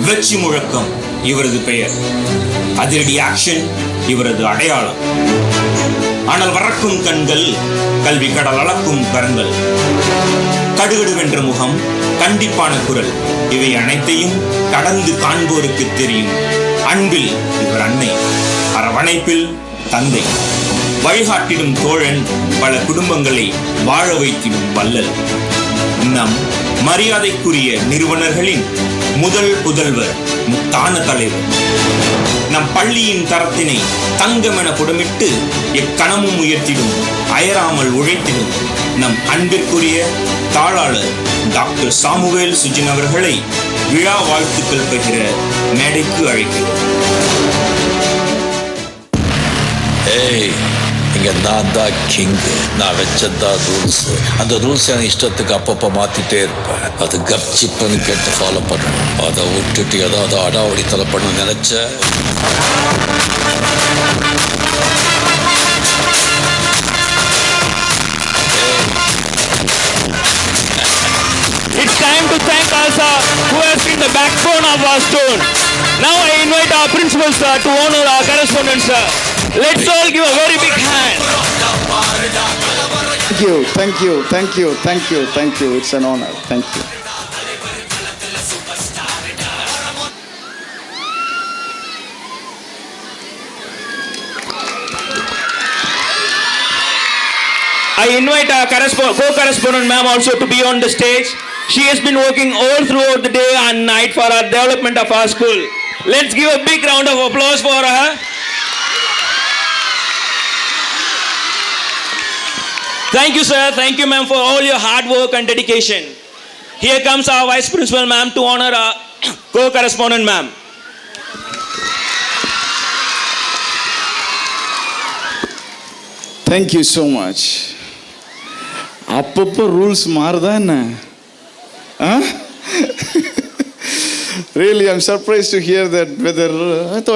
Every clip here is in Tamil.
வெற்றி முழக்கம் இவரது பெயர், அதிரடி ஆக்ஷன் இவரது அடையாளம். அனல் வரக்கும் கண்கள், கல்வி கடல் அளக்கும் கரங்கள், கடுகடுவென்ற முகம், கண்டிப்பான குரல், இவை அனைத்தையும் கடந்து காண்போருக்கு தெரியும். அன்பில் இவர் அன்னை, அரவணைப்பில் தந்தை, வழிகாட்டிடும் தோழன், பல குடும்பங்களை வாழ வைத்திடும் வள்ளல். நம் மரியாதைக்குரிய நிறுவனர்களின் முதல் புதல்வர், முத்தான தலைவர். நம் பள்ளியின் தரத்தினை தங்கமென புடமிட்டு எக்கணமும் உயர்த்திடும், அயராமல் உழைத்திடும் நம் அன்பிற்குரிய தாளாளர் டாக்டர் சாமுவேல் சுஜின் அவர்களை விழா வாழ்த்துக்கள் பெறுகிற மேடைக்கு அழைக்கிறோம். இங்கே நான் தான் கிங்கு, நான் வச்சதான் ரூல்ஸ். அந்த ரூல்ஸ் என் இஷ்டத்துக்கு அப்பப்போ மாற்றிட்டே இருப்பேன். அது கப்சிப்புன்னு கேட்டு ஃபாலோ பண்ணணும். அதை விட்டுட்டு ஏதாவது அடாவடி தலை பண்ண நினைச்ச It's time to thank Asa, who has been the backbone of our stone. Now I invite our principal sir to honor our correspondent sir. Let's all give a very big hand. Thank you, thank you, thank you, thank you, thank you. It's an honor. Thank you. I invite our co-correspondent ma'am also to be on the stage. She has been working all throughout the day and night for our development of our school. Let's give a big round of applause for her. Thank you sir, thank you ma'am for all your hard work and dedication. Here comes our vice principal ma'am to honor our co-correspondent ma'am. Thank you so much. அப்பப்போ ரூல்ஸ் மாறுதா என்ன? Really, I'm surprised to hear that.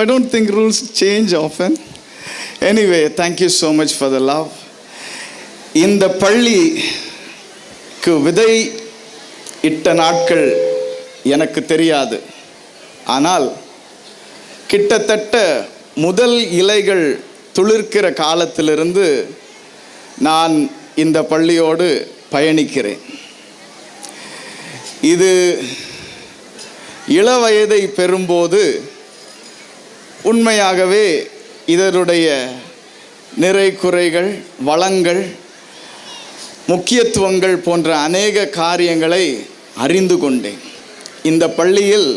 I don't think rules change often. Anyway, thank you so much for the love. இந்த பள்ளிக்கு விதை இட்ட நாட்கள் எனக்கு தெரியாது. ஆனால் கிட்டத்தட்ட முதல் இலைகள் துளிர்க்கிற காலத்திலிருந்து நான் இந்த பள்ளியோடு பயணிக்கிறேன். இது இளவயதை பெறும்போது உண்மையாகவே இதனுடைய நிறை குறைகள், வளங்கள், முக்கியத்துவங்கள் போன்ற அநேக காரியங்களை அறிந்து கொண்டேன். இந்த பள்ளியில்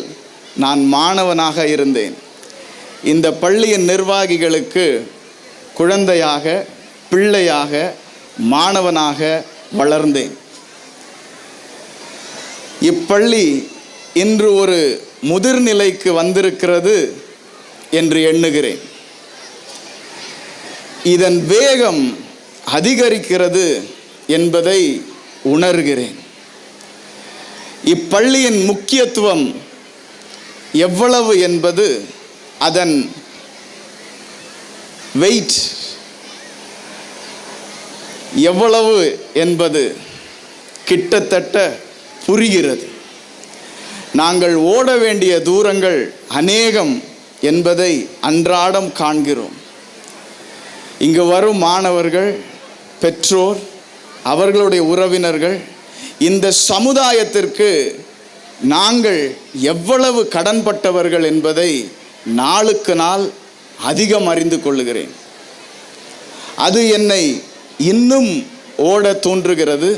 நான் மாணவனாக இருந்தேன். இந்த பள்ளியின் நிர்வாகிகளுக்கு குழந்தையாக, பிள்ளையாக, மாணவனாக வளர்ந்தேன். இப்பள்ளி இன்று ஒரு முதிர்நிலைக்கு வந்திருக்கிறது என்று எண்ணுகிறேன். இதன் வேகம் அதிகரிக்கிறது என்பதை உணர்கிறேன். இப்பள்ளியின் முக்கியத்துவம் எவ்வளவு என்பது, அதன் வெயிட் எவ்வளவு என்பது கிட்டத்தட்ட புரிகிறது. நாங்கள் ஓட வேண்டிய தூரங்கள் அநேகம் என்பதை அன்றாடம் காண்கிறோம். இங்கு வரும் மாணவர்கள், பெற்றோர், அவர்களுடைய உறவினர்கள், இந்த சமுதாயத்திற்கு நாங்கள் எவ்வளவு கடன்பட்டவர்கள் என்பதை நாளுக்கு நாள் அதிகம் அறிந்து கொள்ளுகிறேன். அது என்னை இன்னும் ஓட தூண்டுகிறது,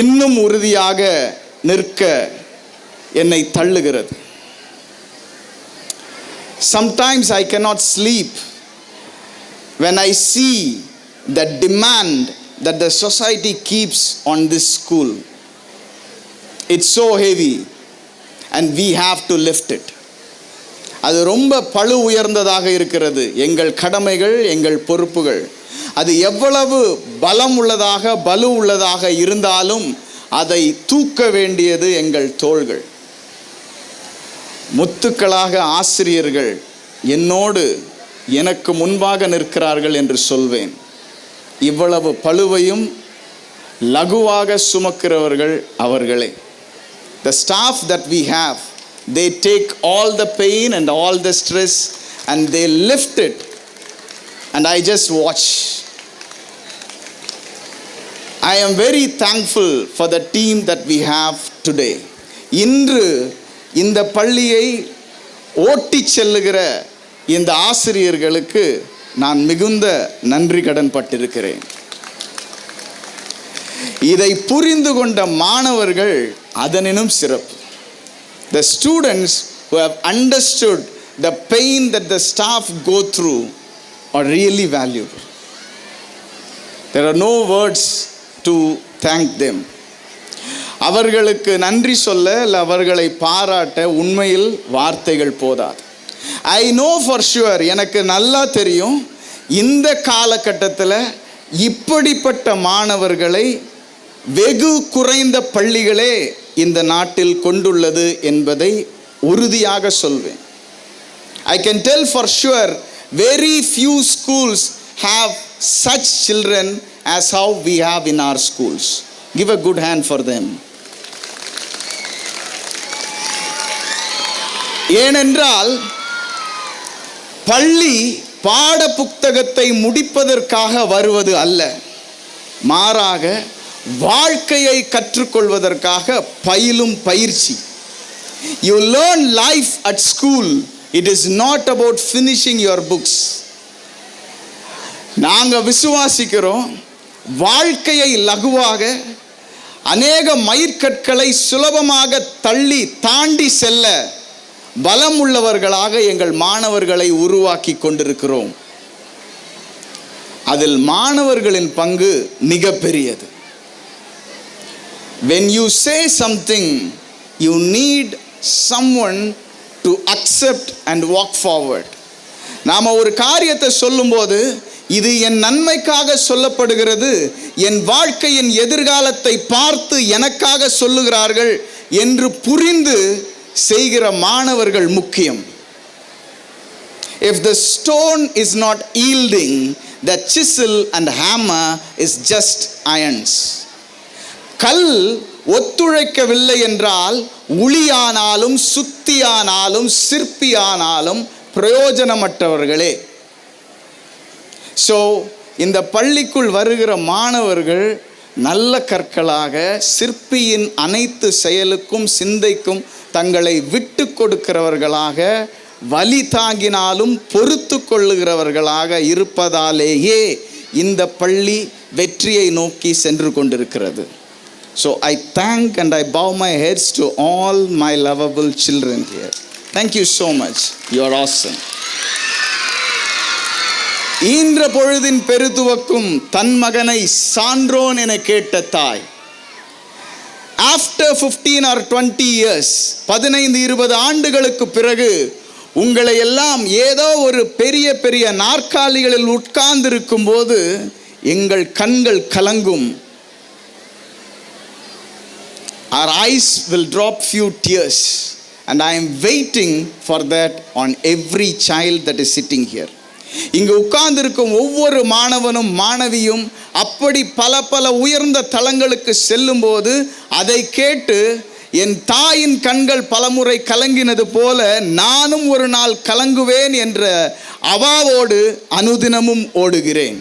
இன்னும் உறுதியாக நிற்க என்னை தள்ளுகிறது. Sometimes I cannot sleep when I see the demand that the society keeps on this school. It's so heavy and we have to lift it. அது ரொம்ப பளு உயர்ந்ததாக இருக்கிறது. எங்கள் கடமைகள், எங்கள் பொறுப்புகள், அது எவ்வளவு பலம் உள்ளதாக, பலு உள்ளதாக இருந்தாலும் அதை தூக்க வேண்டியது எங்கள் தோள்கள். முத்துக்களாக ஆசிரியர்கள் என்னோடு எனக்கு முன்பாக நிற்கிறார்கள் என்று சொல்வேன். இவ்வளவு பளுவையும் லகுவாக சுமக்கிறவர்கள் அவர்களே. The staff that we have, they take all the pain and all the stress and they lift it, and I just watch. I am very thankful for the team that we have today. இன்று இந்த பள்ளியை ஓட்டி செல்லுகிற இந்த ஆசிரியர்களுக்கு நான் மிகுந்த நன்றி கடன் பட்டிருக்கிறேன். இதை புரிந்து கொண்ட மாணவர்கள் அதனினும் சிறப்பு. The students who have understood the pain that the staff go through are really valuable. There are no words to thank them. அவர்களுக்கு நன்றி சொல்ல இல்லை அவர்களை பாராட்ட உண்மையில் வார்த்தைகள் போதாது. I know for sure, எனக்கு நல்லா தெரியும், இந்த காலகட்டத்தில் இப்படிப்பட்ட மாணவர்களை வெகு குறைந்த பள்ளிகளே இந்த நாட்டில் கொண்டுள்ளது என்பதை உறுதியாக சொல்வேன். I can tell for sure very few schools have such children as how we have in our schools. Give a good hand for them. ஏனென்றால் பள்ளி பாட புத்தகத்தை முடிப்பதற்காக வருவது அல்ல, மாறாக வாழ்க்கையை கற்றுக்கொள்வதற்காக பயிலும் பயிற்சி. You learn life at school. It is not about finishing your books. நாங்க விசுவாசிக்கிறோம், வாழ்க்கையை லகுவாக அநேக மயிர்கற்களை சுலபமாக தள்ளி தாண்டி செல்ல பலம் உள்ளவர்களாக எங்கள் மாணவர்களை உருவாக்கி கொண்டிருக்கிறோம். அதில் மாணவர்களின் பங்கு மிக பெரியது. When you say something, you need someone to accept and walk forward. நாம ஒரு காரியத்தை சொல்லும்போது இது என் நன்மைக்காக சொல்லப்படுகிறது, என் வாழ்க்கையின் எதிர்காலத்தை பார்த்து எனக்காக சொல்லுகிறார்கள் என்று புரிந்து செய்கிற மாணவர்கள் முக்கியம். If the stone is not yielding, the chisel and hammer is just irons. கல் ஒத்துழைக்கவில்லை என்றால் உளியானாலும் சுத்தியானாலும் சிற்பியானாலும் பிரயோஜனமற்றவர்களே. ஸோ இந்த பள்ளிக்குள் வருகிற மாணவர்கள் நல்ல கற்களாக சிற்பியின் அனைத்து செயலுக்கும் சிந்தைக்கும் தங்களை விட்டு கொடுக்கிறவர்களாக, வலி தாங்கினாலும் பொறுத்து கொள்ளுகிறவர்களாக இருப்பதாலேயே இந்த பள்ளி வெற்றியை நோக்கி சென்று கொண்டிருக்கிறது. So I thank and I bow my heads to all my lovable children here. Thank you so much. You are awesome. ஈன்ற பொழுதின் பெருதுவக்கும் தன் மகனை சான்றோன் என கேட்ட தாய். After 15 or 20 years, 15-20 ஆண்டுகளுக்கு பிறகு உங்களை எல்லாம் ஏதோ ஒரு பெரிய பெரிய நாற்காலிகளில் உட்கார்ந்திருக்கும் போது எங்கள் கண்கள் கலங்கும். Our eyes will drop few tears, and I am waiting for that on every child that is sitting here. இங்கு உட்கார்ந்திருக்கும் ஒவ்வொரு மாணவனும் மாணவியும் அப்படி பல பல உயர்ந்த தளங்களுக்கு செல்லும் போது அதை கேட்டு என் தாயின் கண்கள் பலமுறை கலங்கினது போல நானும் ஒரு நாள் கலங்குவேன் என்ற அவாவோடு அனுதினமும் ஓடுகிறேன்.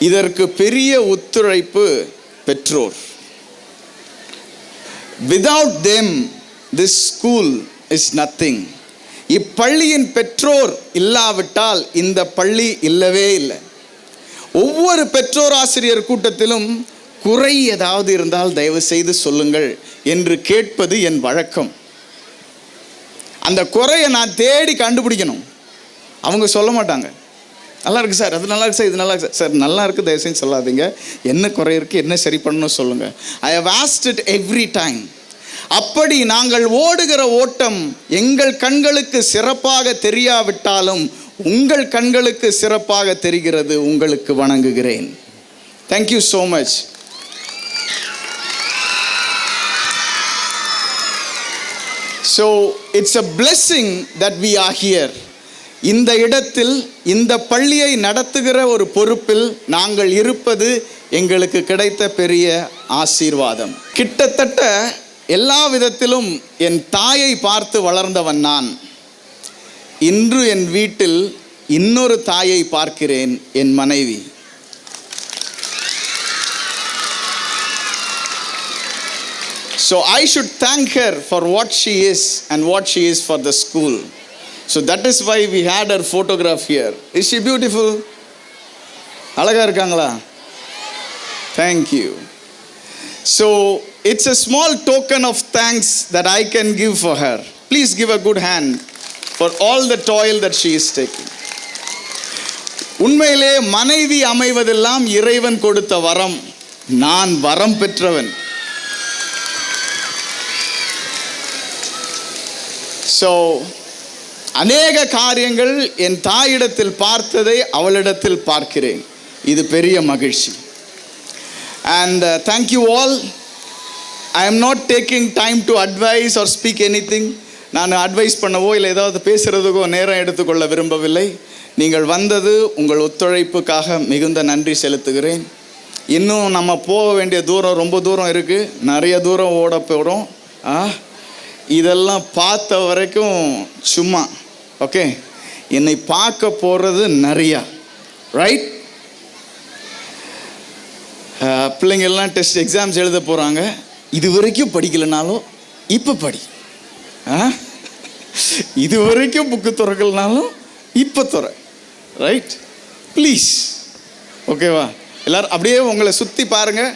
இதற்கு பெரிய ஒத்துழைப்பு பெற்றோர். Without them, this school is nothing. இப்பள்ளியின் பெற்றோர் இல்லாவிட்டால் இந்த பள்ளி இல்லவே இல்லை. ஒவ்வொரு பெற்றோர் ஆசிரியர் கூட்டத்திலும் குறை ஏதாவது இருந்தால் தயவு செய்து சொல்லுங்கள் என்று கேட்பது என் வழக்கம். அந்த குறையை நான் தேடி கண்டுபிடிக்கணும். அவங்க சொல்ல மாட்டாங்க, நல்லா இருக்குது சார், அது நல்லா இருக்குது சார், இது நல்லா இருக்குது சார். நல்லா இருக்குது, தயவு செஞ்சு சொல்லாதீங்க, என்ன குறை இருக்குது, என்ன சரி பண்ணணும் சொல்லுங்கள். I have asked it every time. அப்படி நாங்கள் ஓடுகிற ஓட்டம் எங்கள் கண்களுக்கு சிறப்பாக தெரியாவிட்டாலும் உங்கள் கண்களுக்கு சிறப்பாக தெரிகிறது. உங்களுக்கு வணங்குகிறேன். Thank you so much. So it's a blessing that we are here. இந்த இடத்தில் இந்த பள்ளியை நடத்துகிற ஒரு பொறுப்பில் நாங்கள் இருப்பது எங்களுக்கு கிடைத்த பெரிய ஆசீர்வாதம். கிட்டத்தட்ட எல்லா விதத்திலும் என் தாயை பார்த்து வளர்ந்தவன் நான். இன்று என் வீட்டில் இன்னொரு தாயை பார்க்கிறேன், என் மனைவி. So I should thank her for what she is and what she is for the school. So that is why we had her photograph here. Is she beautiful? அழகா இருக்காங்களா? Thank you. So it's a small token of thanks that I can give for her. Please give a good hand for all the toil that she is taking. உண்மையிலே மனைவி அமைவதெல்லாம் இறைவன் கொடுத்த வரம். நான் வரம் பெற்றவன். So அநேக காரியங்கள் என் தாயிடத்தில் பார்த்ததை அவளிடத்தில் பார்க்கிறேன். இது பெரிய மகிழ்ச்சி. And thank you all. I am not taking time to advise or speak anything. நான் அட்வைஸ் பண்ணவோ இல்லை ஏதாவது பேசுகிறதுக்கோ நேரம் எடுத்துக்கொள்ள விரும்பவில்லை. நீங்கள் வந்தது உங்கள் ஒத்துழைப்புக்காக மிகுந்த நன்றி செலுத்துகிறேன். இன்னும் நம்ம போக வேண்டிய தூரம் ரொம்ப தூரம் இருக்குது. நிறைய தூரம் ஓட போகிறோம். இதெல்லாம் பார்த்த வரைக்கும் சும்மா ஓகே, என்னை பார்க்க போகிறது நிறையா, ரைட்? பிள்ளைங்கள்லாம் டெஸ்ட் எக்ஸாம்ஸ் எழுத போகிறாங்க. இது வரைக்கும் படிக்கலைனாலும் இப்போ படி. இது வரைக்கும் புக்கு திறக்கலனாலும் இப்போ துற, ரைட்? ப்ளீஸ், ஓகேவா? எல்லோரும் அப்படியே உங்களை சுற்றி பாருங்கள்.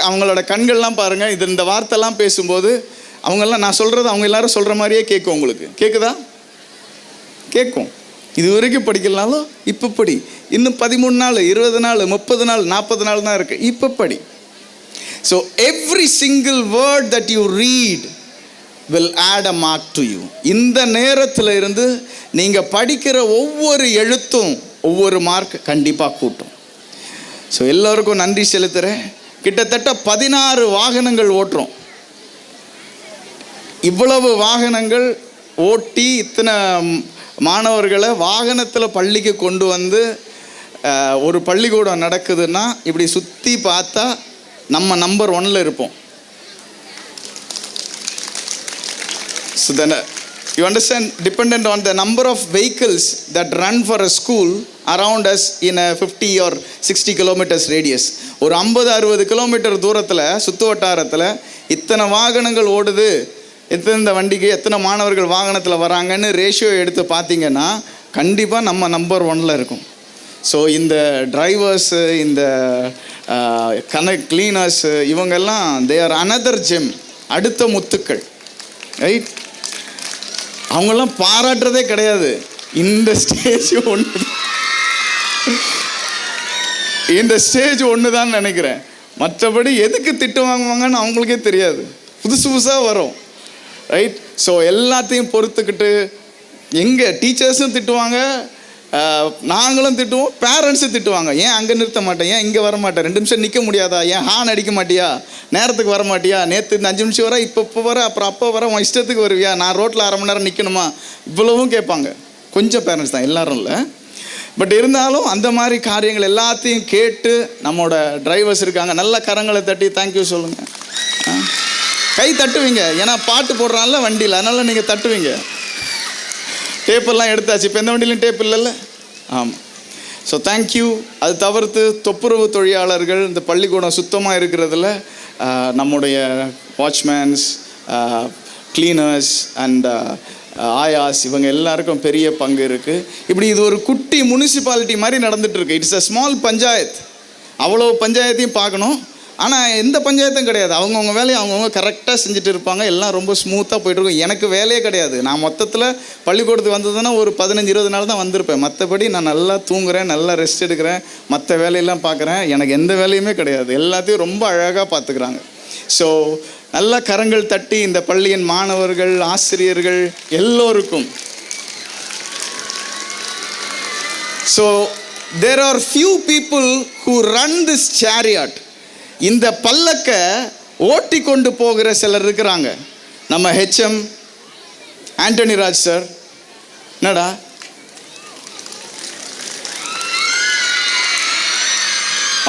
அவங்களோட கண்கள்லாம் பாருங்கள். இந்த வார்த்தைலாம் பேசும்போது அவங்கெல்லாம் நான் சொல்கிறது அவங்க எல்லாரும் சொல்கிற மாதிரியே கேட்கும். உங்களுக்கு கேட்குதா? கேட்கும். இது வரைக்கும் படிக்கலனாலும் இப்போ படி. இன்னும் 13 நாள், 20 நாள், 30 நாள், 40 நாள் தான் இருக்குது. இப்போ படி. So every single word that you read will add a mark to you. இந்த நேரத்தில் இருந்து நீங்கள் படிக்கிற ஒவ்வொரு எழுத்தும் ஒவ்வொரு மார்க் கண்டிப்பாக கூட்டும். ஸோ எல்லோருக்கும் நன்றி செலுத்துகிறேன். கிட்டத்தட்ட 16 வாகனங்கள் ஓட்டுறோம். இவ்வளவு வாகனங்கள் ஓட்டி இத்தனை மாணவர்களை வாகனத்தில் பள்ளிக்கு கொண்டு வந்து ஒரு பள்ளிக்கூடம் நடக்குதுன்னா இப்படி சுற்றி பார்த்தா நம்ம நம்பர் 1ல் இருப்போம். So then you understand, dependent on the number of vehicles that run for a school around us in a 50 or 60 kilometers radius. ஒரு 50-60 கிலோமீட்டர் தூரத்தில் சுற்று வட்டாரத்தில் இத்தனை வாகனங்கள் ஓடுது, எத்தனை வண்டிக்கு எத்தனை மாணவர்கள் வாகனத்தில் வராங்கன்னு ரேஷியோ எடுத்து பார்த்தீங்கன்னா கண்டிப்பாக நம்ம நம்பர் 1ல் இருக்கும். ஸோ இந்த டிரைவர்ஸு, இந்த கிளீனர்ஸு, இவங்கெல்லாம் தே ஆர் அனதர் ஜெம், அடுத்த முத்துக்கள், ரைட்? அவங்கெல்லாம் பாராட்டுறதே கிடையாது. இந்த ஸ்டேஜ் ஒன்று தான் நினைக்கிறேன். மற்றபடி எதுக்கு திட்டு வாங்குவாங்கன்னு அவங்களுக்கே தெரியாது. புதுசாக வரும், ரைட்? ஸோ எல்லாத்தையும் பொறுத்துக்கிட்டு எங்கே டீச்சர்ஸும் திட்டுவாங்க, நாங்களும் திட்டுவோம், பேரண்ட்ஸும் திட்டுவாங்க. ஏன் அங்கே நிறுத்த மாட்டேன், ஏன் இங்கே வர மாட்டேன், 2 நிமிஷம் நிற்க முடியாதா, ஏன் ஹார்ன் அடிக்க மாட்டியா, நேரத்துக்கு வர மாட்டியா, நேற்று இந்த 5 நிமிஷம் வர, இப்போ வர, அப்புறம் அப்போ வர, உன் இஷ்டத்துக்கு வருவியா, நான் ரோட்டில் 1/2 மணி நேரம் நிற்கணுமா, இவ்வளவும் கேட்பாங்க. கொஞ்சம் பேரண்ட்ஸ் தான், எல்லாரும் இல்லை. பட் இருந்தாலும் அந்த மாதிரி காரியங்கள் எல்லாத்தையும் கேட்டு நம்மளோட டிரைவர்ஸ் இருக்காங்க. நல்ல கரங்களை தட்டி தேங்க்யூ சொல்லுங்கள். கை தட்டுவீங்க, ஏன்னா பாட்டு போடுறான்ல வண்டியில், அதனால் நீங்கள் தட்டுவீங்க. டேப்பெல்லாம் எடுத்தாச்சு. இப்போ எந்த வண்டியிலும் டேப் இல்லைல்ல? ஆமாம். So thank you. அது தவிர்த்து துப்புரவு தொழிலாளர்கள் இந்த பள்ளிக்கூடம் சுத்தமாக இருக்கிறதுல நம்முடைய வாட்ச்மேன்ஸ், கிளீனர்ஸ் அண்ட் ஆயாஸ், இவங்க எல்லாருக்கும் பெரிய பங்கு இருக்குது. இப்படி இது ஒரு குட்டி முனிசிபாலிட்டி மாதிரி நடந்துகிட்ருக்கு. It's a small panchayat. அவ்வளோ பஞ்சாயத்தையும் பார்க்கணும். ஆனால் எந்த பஞ்சாயத்தும் கிடையாது. அவங்கவுங்க வேலையை அவங்கவுங்க கரெக்டாக செஞ்சுட்டு இருப்பாங்க. எல்லாம் ரொம்ப ஸ்மூத்தாக போய்ட்டுருக்கும். எனக்கு வேலையே கிடையாது. நான் மொத்தத்தில் பள்ளிக்கூடத்துக்கு வந்ததுன்னா ஒரு 15-20 நாள் தான் வந்திருப்பேன். மற்றபடி நான் நல்லா தூங்குறேன், நல்லா ரெஸ்ட் எடுக்கிறேன், மற்ற வேலையெல்லாம் பார்க்குறேன். எனக்கு எந்த வேலையுமே கிடையாது. எல்லாத்தையும் ரொம்ப அழகாக பார்த்துக்கிறாங்க. ஸோ நல்ல கரங்கள் தட்டி இந்த பள்ளியின் மாணவர்கள், ஆசிரியர்கள் எல்லோருக்கும். So there are few people who run this chariot. இந்த பல்லக்க ஓட்டி கொண்டு போகிற சிலர் இருக்கிறாங்க. நம்ம ஹெச்எம், ஆண்டனி ராஜ் சார், என்னடா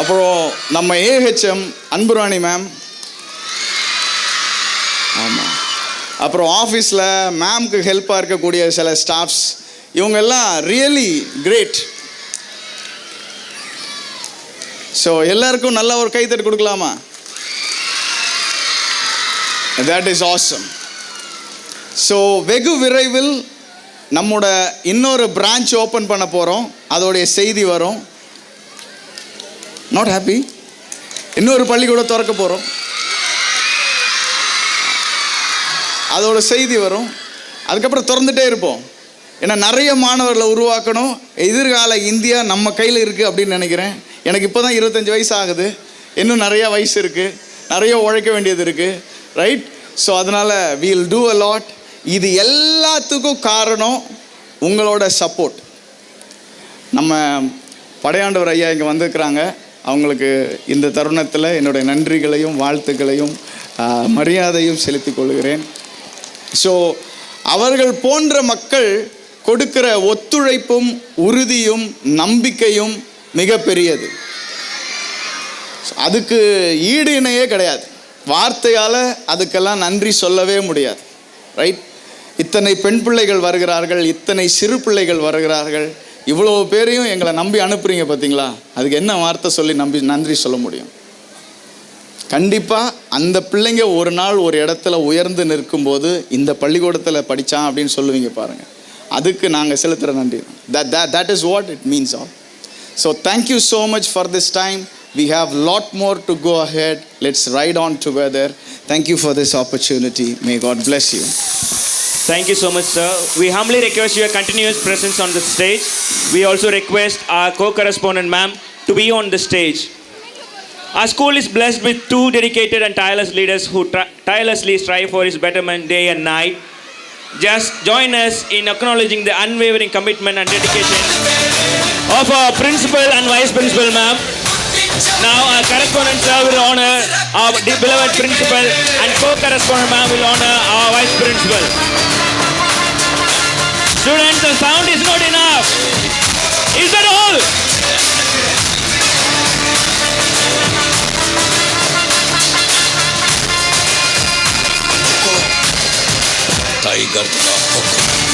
அப்புறம் நம்ம ஏஹெச்எம் அன்புராணி மேம், ஆமாம், அப்புறம் ஆஃபீஸில் மேம்க்கு ஹெல்ப்பாக இருக்கக்கூடிய சில ஸ்டாஃப்ஸ், இவங்க எல்லாம் ரியலி கிரேட். ஸோ எல்லாருக்கும் நல்ல ஒரு கைத்தட்டு கொடுக்கலாமா? That is awesome. ஸோ வெகு விரைவில் நம்மோட இன்னொரு பிரான்ச் ஓப்பன் பண்ண போகிறோம். அதோடைய செய்தி வரும். Not happy. இன்னொரு பள்ளிக்கூடம் திறக்க போகிறோம். அதோட செய்தி வரும். அதுக்கப்புறம் திறந்துட்டே இருப்போம். ஏன்னா நிறைய மாணவர்களை உருவாக்கணும். எதிர்கால இந்தியா நம்ம கையில் இருக்குது அப்படின்னு நினைக்கிறேன். எனக்கு இப்போ தான் 25 வயசு ஆகுது. இன்னும் நிறையா வயசு இருக்குது. நிறைய உழைக்க வேண்டியது இருக்குது. ரைட்? ஸோ அதனால் வீல் டூ அ லாட். இது எல்லாத்துக்கும் காரணம் உங்களோட சப்போர்ட். நம்ம படையாண்டவர் ஐயா இங்கே வந்திருக்கிறாங்க. அவங்களுக்கு இந்த தருணத்தில் என்னுடைய நன்றிகளையும் வாழ்த்துக்களையும் மரியாதையும் செலுத்திக் கொள்கிறேன். ஸோ அவர்கள் போன்ற மக்கள் கொடுக்கிற ஒத்துழைப்பும் உறுதியும் நம்பிக்கையும் மிகப்பெரியது. அதுக்கு ஈடு இணையே கிடையாது. வார்த்தையால் அதுக்கெல்லாம் நன்றி சொல்லவே முடியாது. ரைட்? இத்தனை பெண் பிள்ளைகள் வருகிறார்கள், இத்தனை சிறு பிள்ளைகள் வருகிறார்கள், இவ்வளோ பேரையும் எங்களை நம்பி அனுப்புறீங்க பார்த்தீங்களா? அதுக்கு என்ன வார்த்தை சொல்லி நன்றி சொல்ல முடியும்? கண்டிப்பாக அந்த பிள்ளைங்க ஒரு நாள் ஒரு இடத்துல உயர்ந்து நிற்கும்போது இந்த பள்ளிக்கூடத்தில் படித்தான் அப்படின்னு சொல்லுவீங்க பாருங்கள். அதுக்கு நாங்கள் செலுத்துகிற நன்றி. That is what it means all. So thank you so much for this time. We have lot more to go ahead. Let's ride on together. Thank you for this opportunity. May God bless you. Thank you so much, sir. We humbly request your continuous presence on the stage. We also request our co-correspondent ma'am to be on the stage. Our school is blessed with two dedicated and tireless leaders who tirelessly strive for its betterment day and night. Just join us in acknowledging the unwavering commitment and dedication of our principal and vice principal ma'am. Now our correspondent sir will honor our beloved principal, and co-correspondent ma'am will honor our vice principal. Students, the sound is not enough. Is that all? Tiger था